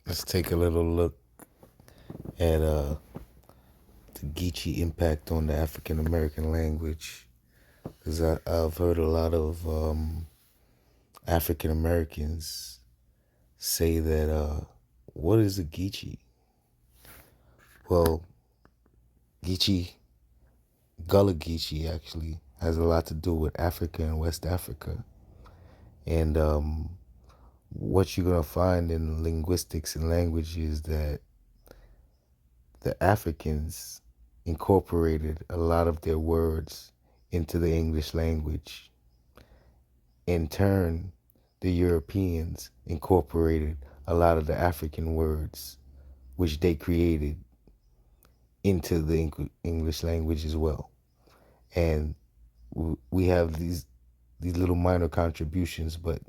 Let's take a little look at the Geechee impact on the African American language, because I've heard a lot of African Americans say that what is a Geechee? Well, Geechee, Gullah Geechee actually has a lot to do with Africa and West Africa, and what you're gonna find in linguistics and language is that the Africans incorporated a lot of their words into the English language. In turn, the Europeans incorporated a lot of the African words, which they created, into the English language as well. And we have these little minor contributions, but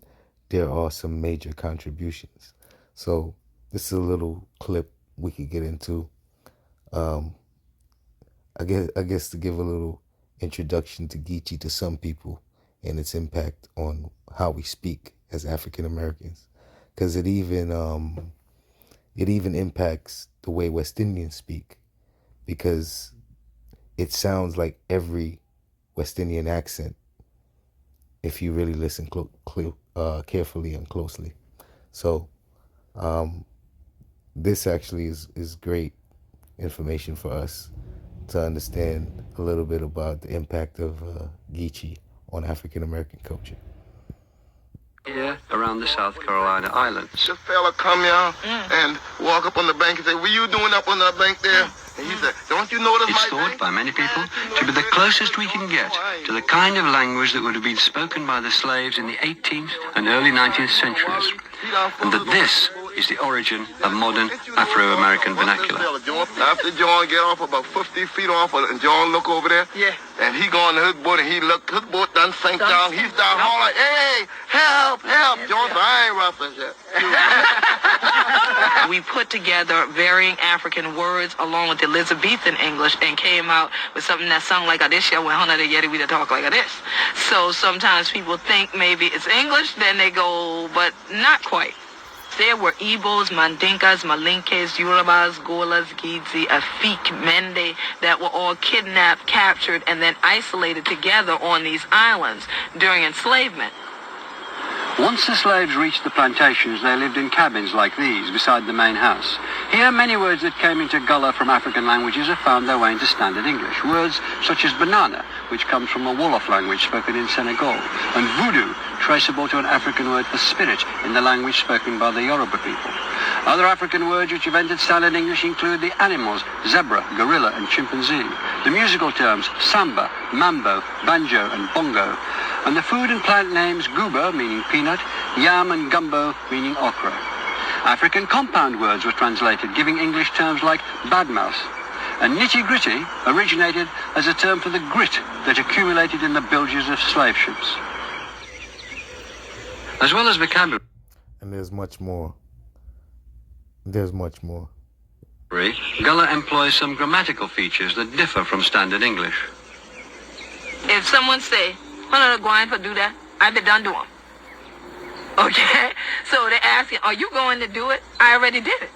there are some major contributions. So this is a little clip we could get into. Um, I guess to give a little introduction to Geechee to some people and its impact on how we speak as African Americans, because it even impacts the way West Indians speak, because it sounds like every West Indian accent if you really listen carefully and closely. So um, this actually is great information for us to understand a little bit about the impact of Geechee on African American culture. Here, around the South Carolina islands. This fella come here and walk up on the bank and say, "What you doing up on that bank there?" And he said, "Don't you notice It's my thought bank?" by many people to be the closest we can get to the kind of language that would have been spoken by the slaves in the 18th and early 19th centuries, and that this is the origin of modern Afro-American vernacular. After John get off about 50 feet off, and John look over there, and he go on his boat, and he look, his boat done sank down. He's down hollering, "Hey, help, help!" John said, "I ain't rough as yet." We put together varying African words along with Elizabethan English and came out with something that sounded like a this year when Hana the Yeti we talk like a this. So sometimes people think maybe it's English, then they go, but not quite. There were Igbos, Mandinkas, Malinkes, Yorubas, Golas, Geechee, Afik, Mende that were all kidnapped, captured, and then isolated together on these islands during enslavement. Once the slaves reached the plantations, they lived in cabins like these beside the main house. Here, many words that came into Gullah from African languages have found their way into standard English. Words such as banana, which comes from a Wolof language spoken in Senegal, and voodoo, traceable to an African word for spirit in the language spoken by the Yoruba people. Other African words which have entered standard English include the animals, zebra, gorilla, and chimpanzee, the musical terms samba, mambo, banjo, and bongo, and the food and plant names guba, meaning peanut, yam, and gumbo, meaning okra. African compound words were translated, giving English terms like badmouth. And nitty-gritty originated as a term for the grit that accumulated in the bilges of slave ships. As well as vocabulary, And there's much more. There's much more. Gullah employs some grammatical features that differ from standard English. If someone say, "Hana going for do that," I be done do 'em. Okay? So they're asking, "Are you going to do it?" I already did it.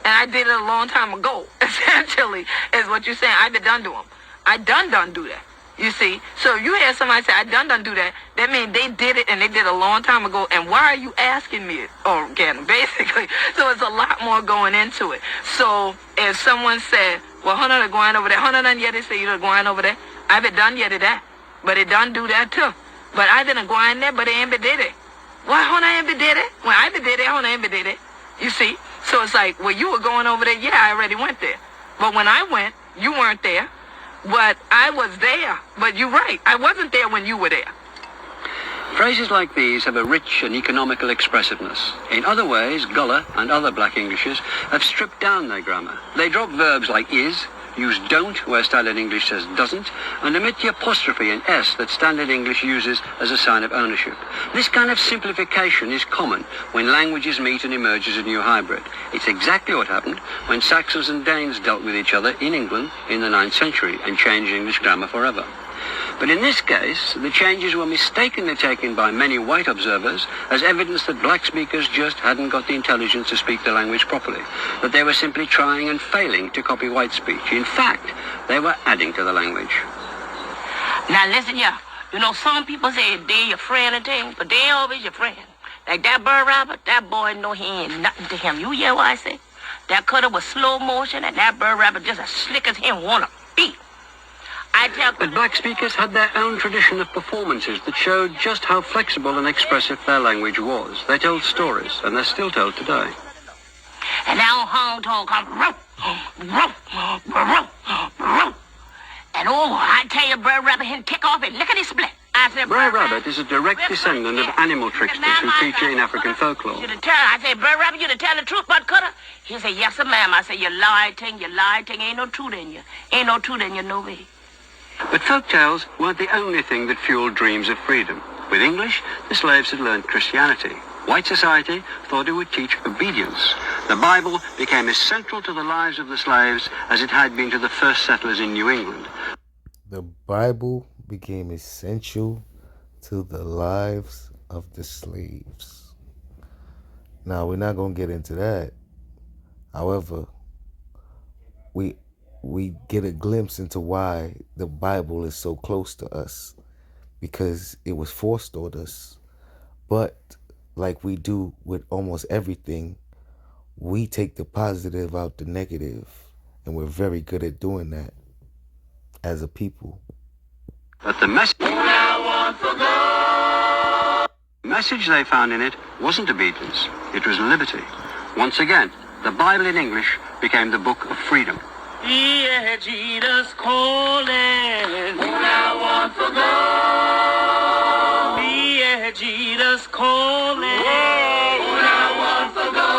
And I did it a long time ago, essentially, is what you're saying. I be done do 'em. I done do that. You see? So if you hear somebody say, "I done do that," that means they did it and they did it a long time ago. And why are you asking me? Or again, basically. So it's a lot more going into it. So if someone said, "Well, Hana going over there," Hana done yet, they say, "You going over there." I be done yet that. But it done do that too. But I didn't go in there, but they ain't be did it. Why Hana ain't be did it? When I be did it, Hana ain't be did it. You see? So it's like, well, you were going over there. Yeah, I already went there. But when I went, you weren't there. But I was there. But you're right. I wasn't there when you were there. Phrases like these have a rich and economical expressiveness. In other ways, Gullah and other black Englishes have stripped down their grammar. They drop verbs like is, use don't where standard English says doesn't, and omit the apostrophe and s that standard English uses as a sign of ownership. This kind of simplification is common when languages meet and emerge as a new hybrid. It's exactly what happened when Saxons and Danes dealt with each other in England in the 9th century and changed English grammar forever. But in this case, the changes were mistakenly taken by many white observers as evidence that black speakers just hadn't got the intelligence to speak the language properly, that they were simply trying and failing to copy white speech. In fact, they were adding to the language. Now listen here. You know, some people say they your friend and thing, but they ain't always your friend. Like that bird rabbit, that boy know he ain't nothing to him. You hear what I say? That cutter was slow motion, and that bird rabbit just as slick as him wanna be. I tell. But black speakers had their own tradition of performances that showed just how flexible and expressive their language was. They told stories, and they're still told today. And now Hong Tong come, row, row, row, row. And oh, I tell you, bird rabbit, him kick off and lickety split. I said, Brer Rabbit is a direct descendant of animal tricksters who feature in African folklore. I said, Bird Rabbit, you to tell the truth about Cutter? He said, yes, sir, ma'am. I said, you lie, ting, ain't no truth in you. Ain't no truth in you, no way. But folk tales weren't the only thing that fueled dreams of freedom. With English, the slaves had learned Christianity. White society thought it would teach obedience. The Bible became as central to the lives of the slaves as it had been to the first settlers in New England. The Bible became essential to the lives of the slaves. Now, we're not going to get into that. However, we get a glimpse into why the Bible is so close to us, because it was forced on us. But like we do with almost everything, we take the positive out the negative, and we're very good at doing that as a people. But the message they found in it wasn't obedience, it was liberty. Once again, the Bible in English became the book of freedom. Yeah, Jesus calling. Who now wants to go? Yeah, Jesus calling. Who now wants to go?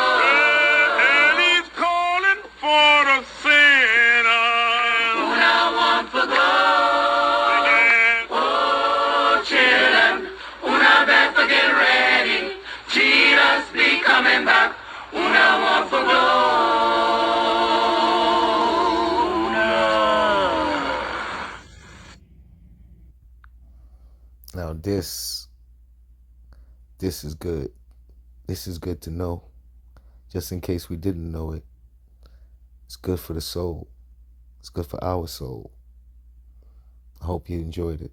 And he's calling for the sinner. Who now wants to go? Oh, children, who now best to get ready? Jesus be coming back. Who now wants to go? Now this is good. This is good to know. Just in case we didn't know it. It's good for the soul. It's good for our soul. I hope you enjoyed it.